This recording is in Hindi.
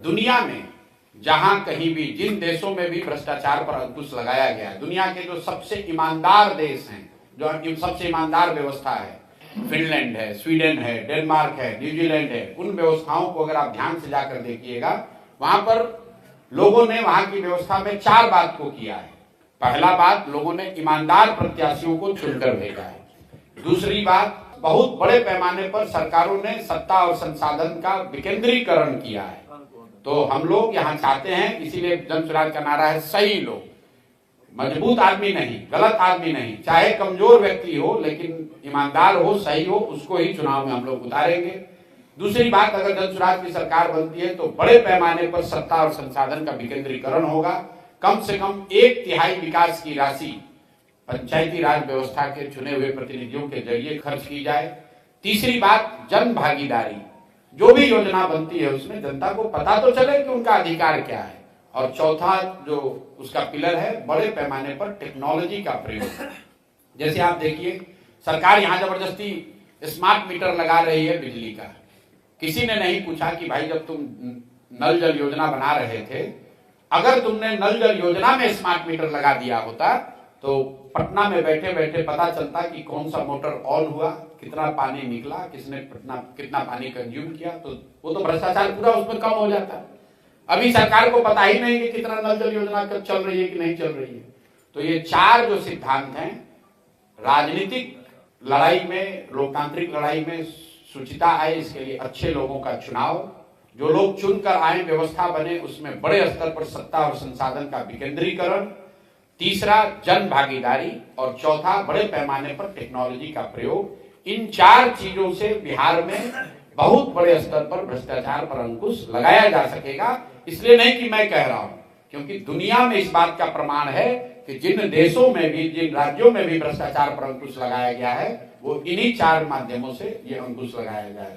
दुनिया में जहां कहीं भी, जिन देशों में भी भ्रष्टाचार पर अंकुश लगाया गया है, दुनिया के जो सबसे ईमानदार देश हैं, जो सबसे ईमानदार व्यवस्था है, फिनलैंड है, स्वीडन है, डेनमार्क है, न्यूजीलैंड है, उन व्यवस्थाओं को अगर आप ध्यान से जाकर देखिएगा, वहां पर लोगों ने वहां की व्यवस्था में 4 बात को किया है। पहला बात, लोगों ने ईमानदार प्रत्याशियों को चुनकर भेजा है। दूसरी बात, बहुत बड़े पैमाने पर सरकारों ने सत्ता और संसाधन का विकेंद्रीकरण किया है। तो हम लोग यहाँ चाहते हैं, इसीलिए जन सुराज का नारा है सही लोग, मजबूत आदमी नहीं, गलत आदमी नहीं, चाहे कमजोर व्यक्ति हो लेकिन ईमानदार हो, सही हो, उसको ही चुनाव में हम लोग उतारेंगे। दूसरी बात, अगर जन सुराज की सरकार बनती है तो बड़े पैमाने पर सत्ता और संसाधन का विकेंद्रीकरण होगा। कम से कम 1/3 विकास की राशि पंचायती राज व्यवस्था के चुने हुए प्रतिनिधियों के जरिए खर्च की जाए। तीसरी बात, जन भागीदारी, जो भी योजना बनती है उसमें जनता को पता तो चले कि उनका अधिकार क्या है। और चौथा जो उसका पिलर है, बड़े पैमाने पर टेक्नोलॉजी का प्रयोग। जैसे आप देखिए, सरकार यहाँ जबरदस्ती स्मार्ट मीटर लगा रही है बिजली का। किसी ने नहीं पूछा कि भाई जब तुम नल जल योजना बना रहे थे, अगर तुमने नल जल योजना में स्मार्ट मीटर लगा दिया होता तो पटना में बैठे बैठे पता चलता कि कौन सा मोटर ऑन हुआ, कितना पानी निकला, किसने कितना पानी कंज्यूम किया, तो वो तो भ्रष्टाचार पूरा उसमें कम हो जाता। अभी सरकार को पता ही नहीं कि कितना नल जल योजना कब चल रही है कि नहीं चल रही है। तो ये 4 जो सिद्धांत हैं, राजनीतिक लड़ाई में, लोकतांत्रिक लड़ाई में शुचिता आए, इसके लिए अच्छे लोगों का चुनाव, जो लोग चुनकर आए, व्यवस्था बने, उसमें बड़े स्तर पर सत्ता और संसाधन का विकेंद्रीकरण, तीसरा जन भागीदारी, और चौथा बड़े पैमाने पर टेक्नोलॉजी का प्रयोग। इन 4 चीजों से बिहार में बहुत बड़े स्तर पर भ्रष्टाचार पर अंकुश लगाया जा सकेगा। इसलिए नहीं कि मैं कह रहा हूं, क्योंकि दुनिया में इस बात का प्रमाण है कि जिन देशों में भी, जिन राज्यों में भी भ्रष्टाचार पर अंकुश लगाया गया है, वो इन्हीं 4 माध्यमों से ये अंकुश लगाया गया है।